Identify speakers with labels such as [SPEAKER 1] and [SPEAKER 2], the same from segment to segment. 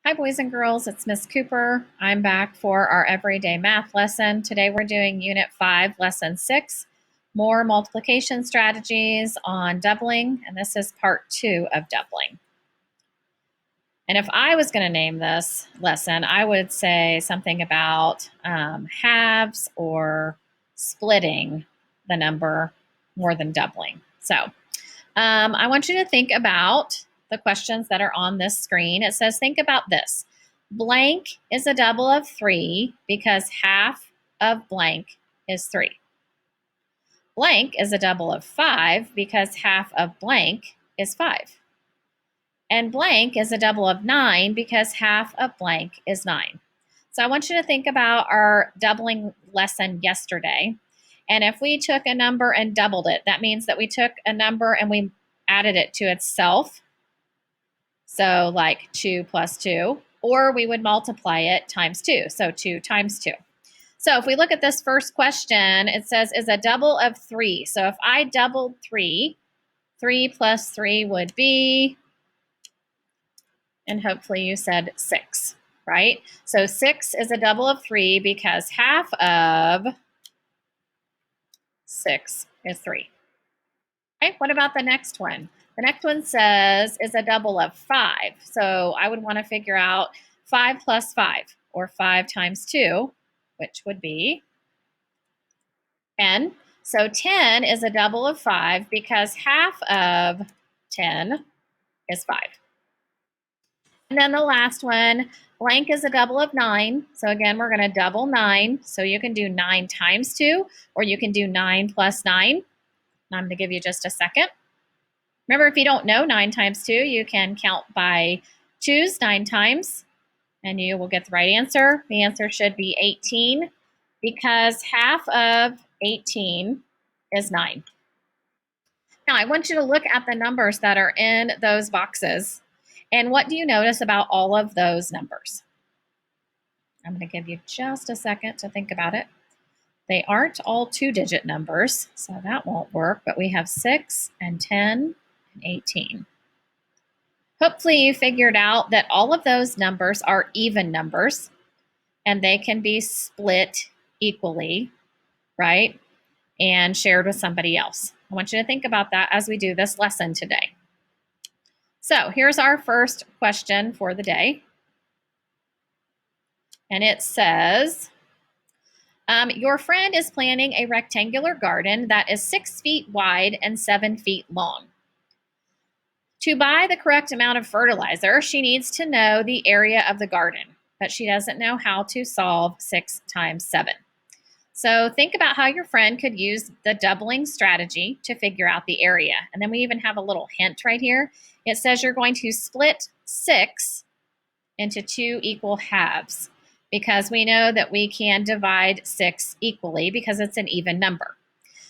[SPEAKER 1] Hi, boys and girls. It's Miss Cooper. I'm back for our everyday math lesson. Today we're doing Unit 5, Lesson 6, more multiplication strategies on doubling, and this is part 2 of doubling. And if I was going to name this lesson, I would say something about halves or splitting the number more than doubling. So I want you to think about the questions that are on this screen. It says, think about this. Blank is a double of 3 because half of blank is 3. Blank is a double of 5 because half of blank is 5. And blank is a double of 9 because half of blank is 9. So I want you to think about our doubling lesson yesterday. And if we took a number and doubled it, that means that we took a number and we added it to itself. So like 2 plus 2, or we would multiply it times 2. So 2 times 2. So if we look at this first question, it says is a double of 3. So if I doubled 3, 3 plus 3 would be, and hopefully you said 6, right? So 6 is a double of 3 because half of 6 is 3. Okay, what about the next one? The next one says is a double of 5. So I would want to figure out 5 plus 5, or 5 times 2, which would be 10. So 10 is a double of 5 because half of 10 is 5. And then the last one, blank is a double of 9. So again, we're going to double 9. So you can do 9 times 2, or you can do 9 plus 9. And I'm going to give you just a second. Remember, if you don't know 9 times 2, you can count by 2's 9 times, and you will get the right answer. The answer should be 18 because half of 18 is 9. Now, I want you to look at the numbers that are in those boxes. And what do you notice about all of those numbers? I'm going to give you just a second to think about it. They aren't all 2-digit numbers, so that won't work, but we have 6 and 10 and 18. Hopefully you figured out that all of those numbers are even numbers, and they can be split equally, right, and shared with somebody else. I want you to think about that as we do this lesson today. So here's our first question for the day. And it says, your friend is planting a rectangular garden that is 6 feet wide and 7 feet long. To buy the correct amount of fertilizer, she needs to know the area of the garden, but she doesn't know how to solve 6 times 7. So think about how your friend could use the doubling strategy to figure out the area. And then we even have a little hint right here. It says you're going to split 6 into 2 equal halves, because we know that we can divide 6 equally because it's an even number.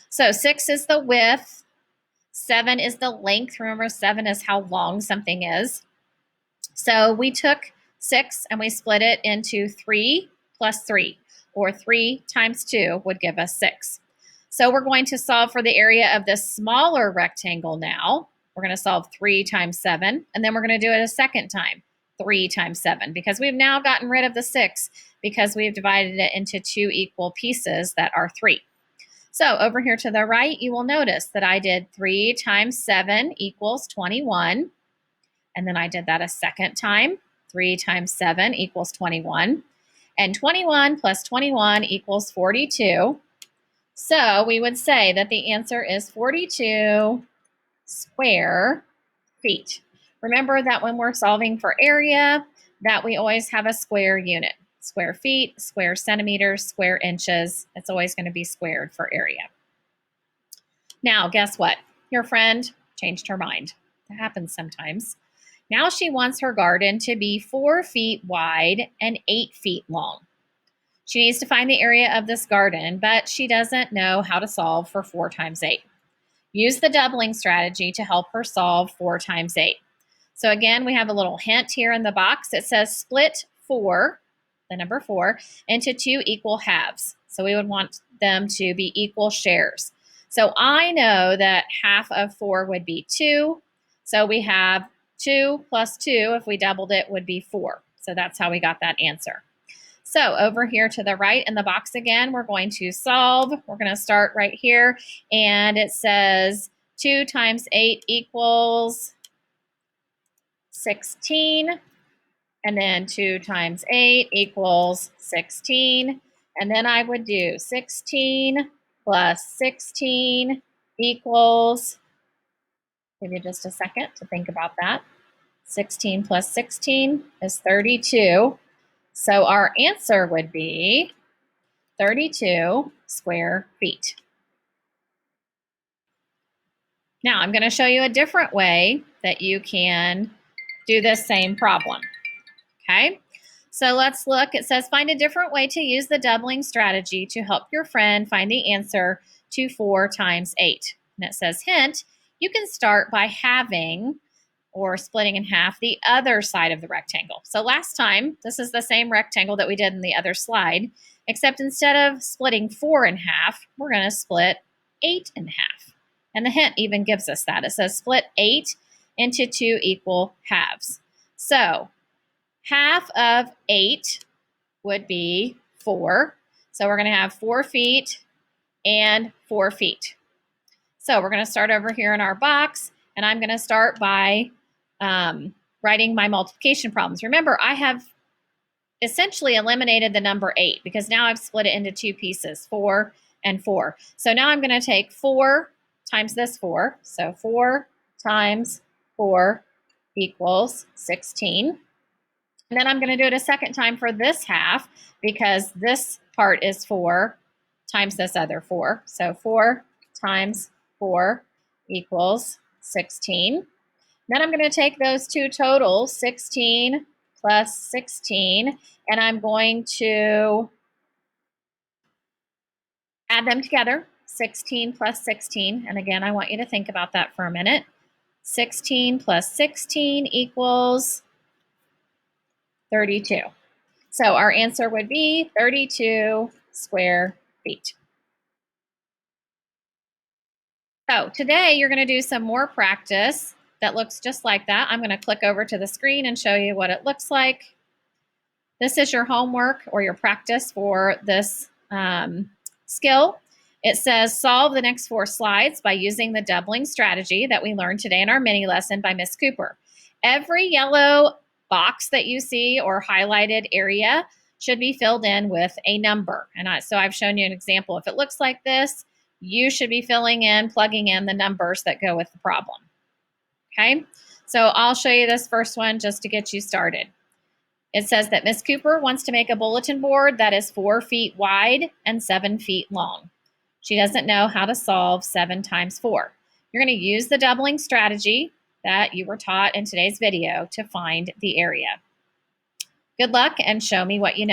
[SPEAKER 1] So 6 is the width, 7 is the length. Remember, 7 is how long something is. So we took 6 and we split it into 3 plus 3, or 3 times 2 would give us 6. So we're going to solve for the area of this smaller rectangle now. We're going to solve 3 times 7, and then we're going to do it a second time, 3 times 7, because we've now gotten rid of the 6 because we've divided it into 2 equal pieces that are 3. So over here to the right, you will notice that I did 3 times 7 equals 21. And then I did that a second time. 3 times 7 equals 21. And 21 plus 21 equals 42. So we would say that the answer is 42 square feet. Remember that when we're solving for area, that we always have a square unit. Square feet, square centimeters, square inches. It's always going to be squared for area. Now, guess what? Your friend changed her mind. That happens sometimes. Now she wants her garden to be 4 feet wide and 8 feet long. She needs to find the area of this garden, but she doesn't know how to solve for 4 times 8. Use the doubling strategy to help her solve 4 times 8. So again, we have a little hint here in the box. It says split 4, the number 4, into 2 equal halves. So we would want them to be equal shares. So I know that half of 4 would be 2. So we have 2 plus 2, if we doubled it, would be 4. So that's how we got that answer. So over here to the right in the box again, we're going to solve. We're going to start right here, and it says 2 times 8 equals 16. And then 2 times 8 equals 16. And then I would do 16 plus 16 equals, give you just a second to think about that. 16 plus 16 is 32. So our answer would be 32 square feet. Now I'm going to show you a different way that you can do this same problem. Okay, so let's look. It says find a different way to use the doubling strategy to help your friend find the answer to 4 times 8. And it says, hint, you can start by halving or splitting in half the other side of the rectangle. So last time, this is the same rectangle that we did in the other slide, except instead of splitting 4 in half, we're going to split 8 in half. And the hint even gives us that. It says split 8 into 2 equal halves. So half of 8 would be 4. So we're going to have 4 feet and 4 feet. So we're going to start over here in our box, and I'm going to start by writing my multiplication problems. Remember, I have essentially eliminated the number 8 because now I've split it into 2 pieces, 4 and 4. So now I'm going to take 4 times this 4. So 4 times 4 equals 16. And then I'm going to do it a second time for this half because this part is 4 times this other 4. So 4 times 4 equals 16. Then I'm going to take those two totals, 16 plus 16, and I'm going to add them together, 16 plus 16. And again, I want you to think about that for a minute. 16 plus 16 equals 32. So our answer would be 32 square feet. So today you're going to do some more practice that looks just like that. I'm going to click over to the screen and show you what it looks like. This is your homework or your practice for this skill. It says solve the next 4 slides by using the doubling strategy that we learned today in our mini lesson by Miss Cooper. Every yellow box that you see or highlighted area should be filled in with a number. And so I've shown you an example. If it looks like this, you should be plugging in the numbers that go with the problem. Okay, so I'll show you this first one just to get you started. It says that Miss Cooper wants to make a bulletin board that is 4 feet wide and 7 feet long. She doesn't know how to solve 7 times 4. You're going to use the doubling strategy that you were taught in today's video to find the area. Good luck and show me what you know.